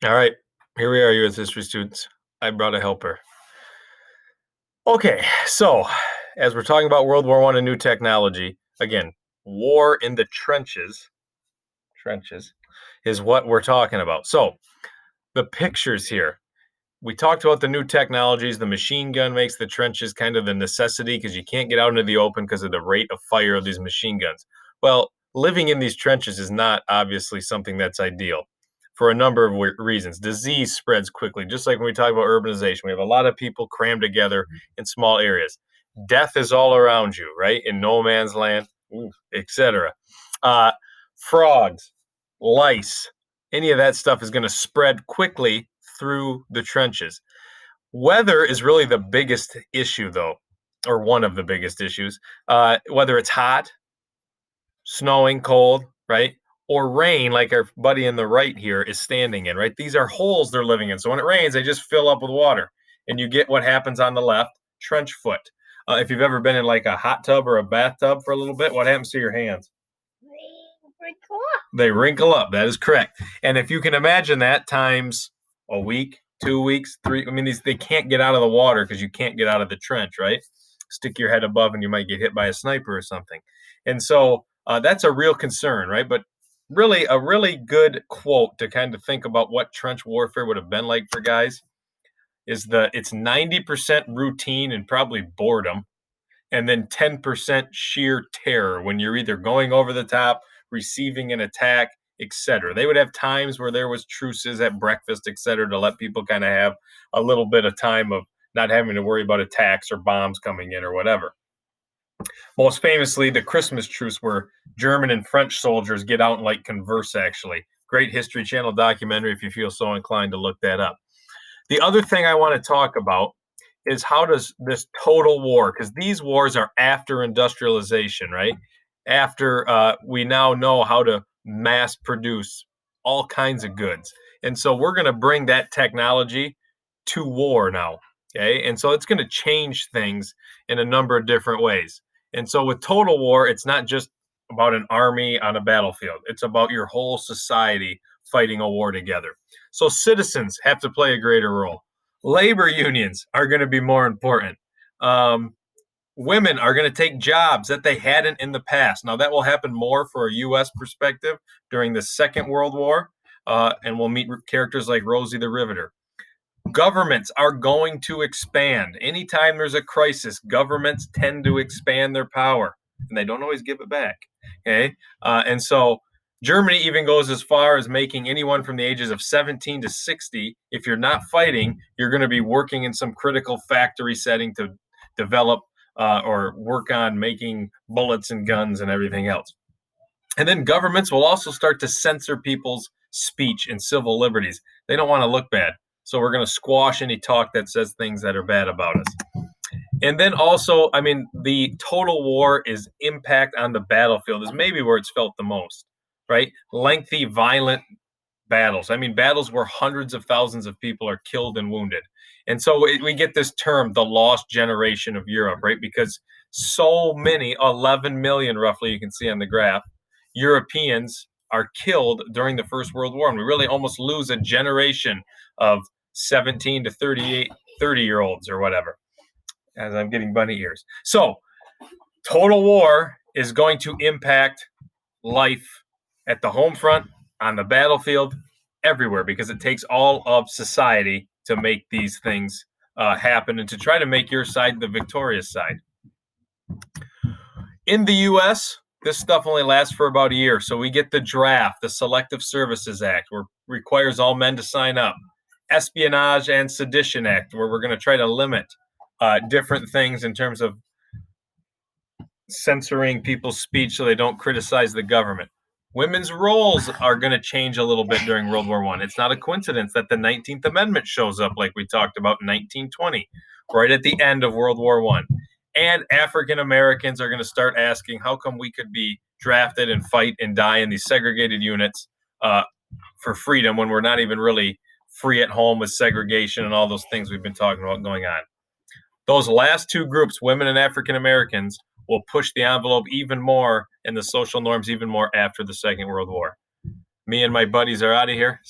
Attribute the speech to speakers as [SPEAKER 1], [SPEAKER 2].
[SPEAKER 1] All right, here we are, U.S. history students. I brought a helper. Okay, so as we're talking about World War I and new technology, again, war in the trenches is what we're talking about. So the pictures here, we talked about the new technologies. The machine gun makes the trenches kind of the necessity because you can't get out into the open because of the rate of fire of these machine guns. Well, living in these trenches is not obviously something that's ideal for a number of reasons. Disease spreads quickly, just like when we talk about urbanization. We have a lot of people crammed together in small areas. Death is all around you, right? In no man's land, etc. Uh, Frogs, lice, any of that stuff is going to spread quickly through the trenches. Weather is really the biggest issue, though, or one of the biggest issues. Whether it's hot, snowing, cold, right? Or rain, like our buddy in the right here is standing in, right? These are holes they're living in. So when it rains, they just fill up with water. And you get what happens on the left, trench foot. If you've ever been in like a hot tub or a bathtub for a little bit, what happens to your hands? They wrinkle up. That is correct. And if you can imagine that times a week, 2 weeks, three, I mean, they can't get out of the water because you can't get out of the trench, right? Stick your head above and you might get hit by a sniper or something. And so that's a real concern, right? But really, a really good quote to kind of think about what trench warfare would have been like for guys is it's 90% routine and probably boredom, and then 10% sheer terror when you're either going over the top, receiving an attack, etc. They would have times where there was truces at breakfast, etc., to let people kind of have a little bit of time of not having to worry about attacks or bombs coming in or whatever. Most famously, the Christmas truce, where German and French soldiers get out and like converse, actually. Great History Channel documentary if you feel so inclined to look that up. The other thing I want to talk about is how does this total war, because these wars are after industrialization, right? After we now know how to mass produce all kinds of goods. And so we're going to bring that technology to war now. Okay. And so it's going to change things in a number of different ways. And so with total war, it's not just about an army on a battlefield, it's about your whole society fighting a war together. So citizens have to play a greater role. Labor unions are going to be more important. Women are going to take jobs that they hadn't in the past. Now, that will happen more for a U.S. perspective during the Second World War, and we'll meet characters like Rosie the Riveter. Governments are going to expand. Anytime there's a crisis, governments tend to expand their power, and they don't always give it back. Okay, and so Germany even goes as far as making anyone from the ages of 17 to 60, if you're not fighting, you're going to be working in some critical factory setting to develop or work on making bullets and guns and everything else. And then governments will also start to censor people's speech and civil liberties. They don't want to look bad. So we're going to squash any talk that says things that are bad about us. And then also, I mean, the total war is impact on the battlefield is maybe where it's felt the most, right? Lengthy, violent battles. I mean, battles where hundreds of thousands of people are killed and wounded. And so we get this term, the lost generation of Europe, right? Because so many, 11 million roughly, you can see on the graph, Europeans are killed during the First World War. And we really almost lose a generation of 17 to 38, 30-year-olds or whatever, as I'm getting bunny ears. So total war is going to impact life at the home front, on the battlefield, everywhere, because it takes all of society to make these things happen and to try to make your side the victorious side. In the U.S., this stuff only lasts for about a year. So we get the draft, the Selective Services Act, where requires all men to sign up. Espionage and Sedition Act, where we're going to try to limit different things in terms of censoring people's speech so they don't criticize the government. Women's roles are going to change a little bit during World War I. It's not a coincidence that the 19th Amendment shows up, like we talked about in 1920, right at the end of World War I. And African Americans are going to start asking, how come we could be drafted and fight and die in these segregated units for freedom when we're not even really free at home with segregation and all those things we've been talking about going on. Those last two groups, women and African Americans, will push the envelope even more and the social norms even more after the Second World War. Me and my buddies are out of here.